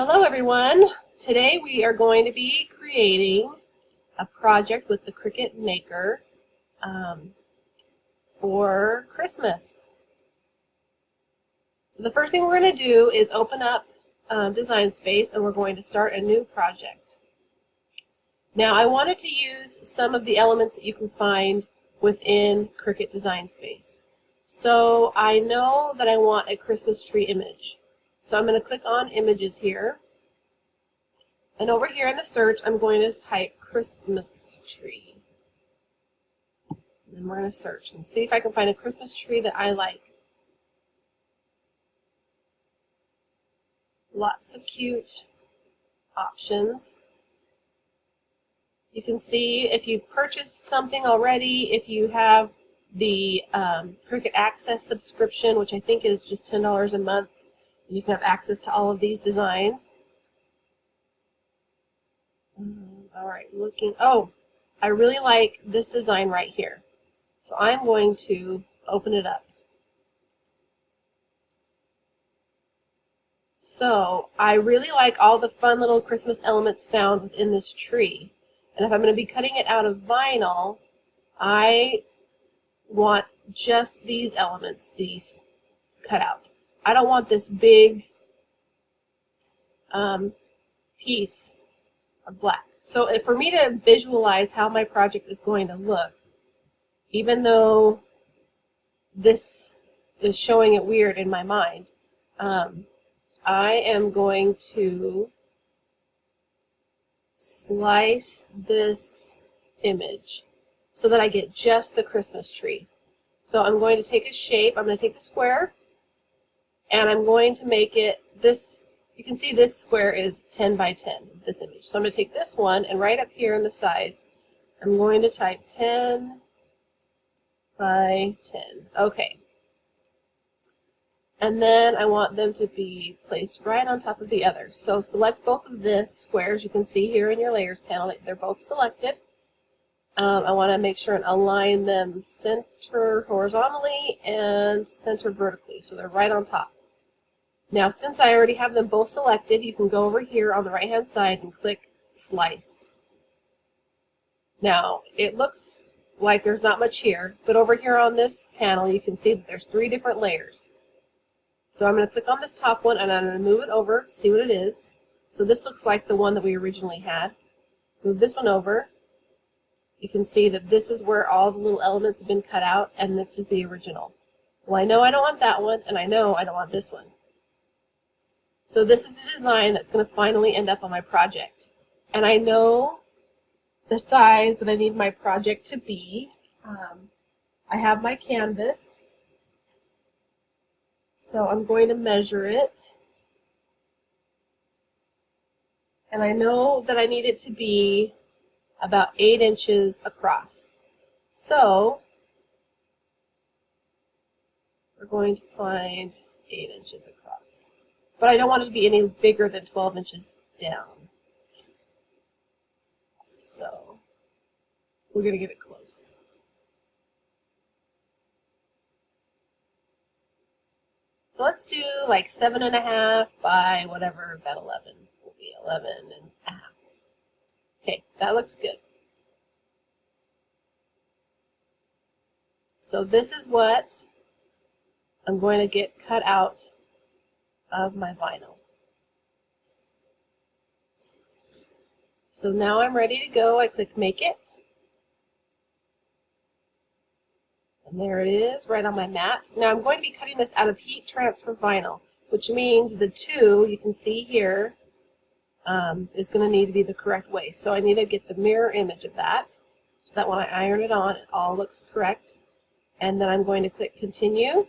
Hello everyone! Today we are going to be creating a project with the Cricut Maker for Christmas. So the first thing we're going to do is open up Design Space and we're going to start a new project. Now I wanted to use some of the elements that you can find within Cricut Design Space. So I know that I want a Christmas tree image. So I'm going to click on Images here. And over here in the search, I'm going to type Christmas tree. And then we're going to search and see if I can find a Christmas tree that I like. Lots of cute options. You can see if you've purchased something already, if you have the Cricut Access subscription, which I think is just $10 a month, you can have access to all of these designs. Alright, oh, I really like this design right here. So I'm going to open it up. So I really like all the fun little Christmas elements found within this tree. And if I'm going to be cutting it out of vinyl, I want just these elements, these cut out. I don't want this big piece of black. So for me to visualize how my project is going to look, even though this is showing it weird in my mind, I am going to slice this image so that I get just the Christmas tree. So I'm going to take a shape, I'm going to take the square, and I'm going to make it this. You can see this square is 10 by 10, this image. So I'm going to take this one, and right up here in the size, I'm going to type 10 by 10. Okay. And then I want them to be placed right on top of the other. So select both of the squares. You can see here in your Layers panel, they're both selected. I want to make sure and align them center horizontally and center vertically, so they're right on top. Now, since I already have them both selected, you can go over here on the right-hand side and click Slice. Now, it looks like there's not much here, but over here on this panel, you can see that there's 3 different layers. So I'm going to click on this top one, and I'm going to move it over to see what it is. So this looks like the one that we originally had. Move this one over. You can see that this is where all the little elements have been cut out, and this is the original. Well, I know I don't want that one, and I know I don't want this one. So this is the design that's going to finally end up on my project. And I know the size that I need my project to be. I have my canvas. So I'm going to measure it. And I know that I need it to be about 8 inches across. So we're going to find 8 inches across. But I don't want it to be any bigger than 12 inches down. So we're going to get it close. So let's do like 7.5 by whatever that 11 will be, 11.5. Okay, that looks good. So this is what I'm going to get cut out of my vinyl. So now I'm ready to go. I click Make It. And there it is, right on my mat. Now I'm going to be cutting this out of heat transfer vinyl, which means the 2, you can see here, is going to need to be the correct way. So I need to get the mirror image of that, so that when I iron it on, it all looks correct. And then I'm going to click Continue.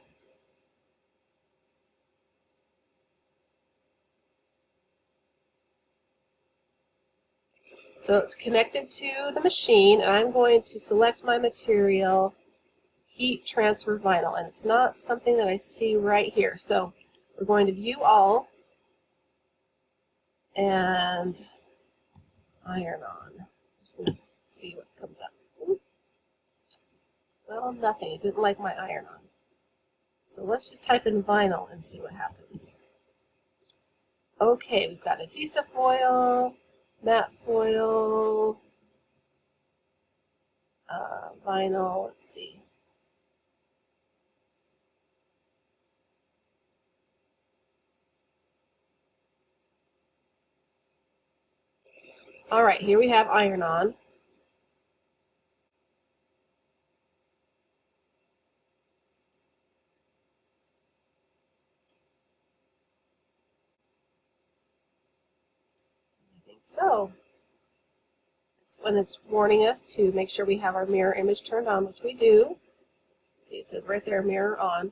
So it's connected to the machine, and I'm going to select my material, Heat Transfer Vinyl, and it's not something that I see right here. So we're going to View All and Iron On. I'm just going to see what comes up. Well, nothing. It didn't like my Iron On. So let's just type in vinyl and see what happens. Okay, we've got adhesive foil, matte foil, vinyl, let's see. All right, here we have iron-on. I think so. It's when it's warning us to make sure we have our mirror image turned on, which we do. See, it says right there, mirror on.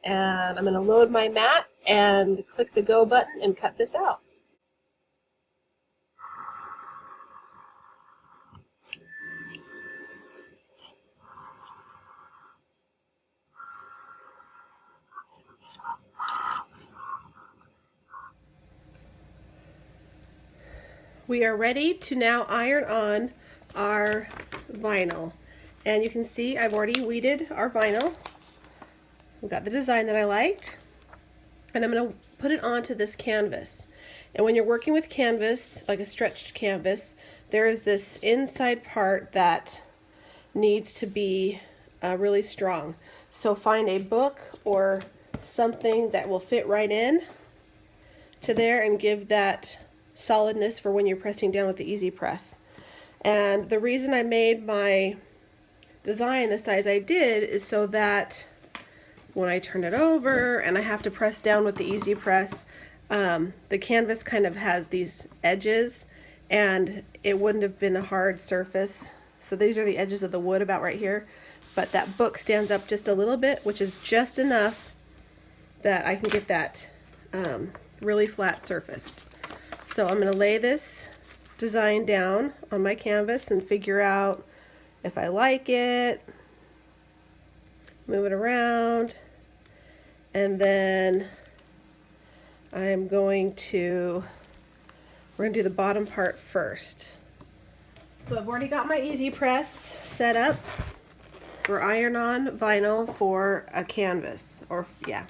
And I'm going to load my mat and click the go button and cut this out. We are ready to now iron on our vinyl. And you can see I've already weeded our vinyl. We've got the design that I liked. And I'm going to put it onto this canvas. And when you're working with canvas, like a stretched canvas, there is this inside part that needs to be really strong. So find a book or something that will fit right in to there and give that solidness for when you're pressing down with the Easy Press. And the reason I made my design the size I did is so that when I turn it over and I have to press down with the Easy Press, the canvas kind of has these edges and it wouldn't have been a hard surface. So these are the edges of the wood about right here, but that book stands up just a little bit, which is just enough that I can get that really flat surface. So I'm going to lay this design down on my canvas and figure out if I like it, move it around, and then we're going to do the bottom part first. So I've already got my Easy Press set up for iron-on vinyl for a canvas, or yeah.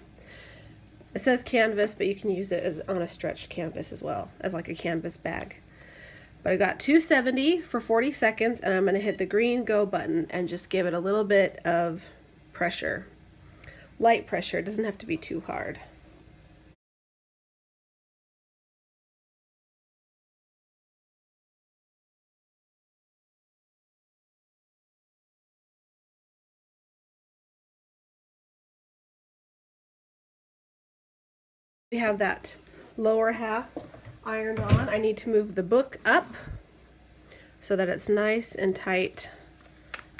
It says canvas, but you can use it as on a stretched canvas as well, as like a canvas bag. But I got 270 for 40 seconds, and I'm going to hit the green go button and just give it a little bit of pressure. Light pressure, it doesn't have to be too hard. We have that lower half ironed on. I need to move the book up so that it's nice and tight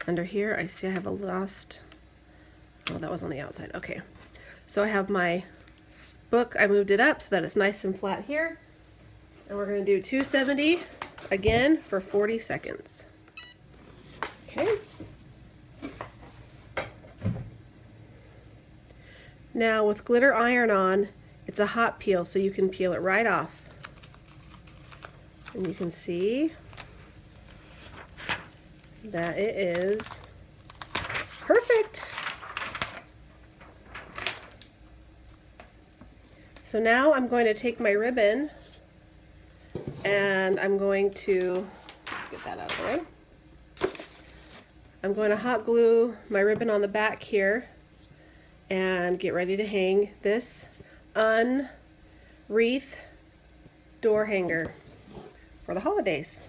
under here. I see I have a lost, oh, that was on the outside. Okay, so I have my book, I moved it up so that it's nice and flat here, and we're going to do 270 again for 40 seconds. Okay, now with glitter iron-on, it's a hot peel, so you can peel it right off. And you can see that it is perfect. So now I'm going to take my ribbon and I'm going to, let's get that out of the way. I'm going to hot glue my ribbon on the back here and get ready to hang this unwreath door hanger for the holidays.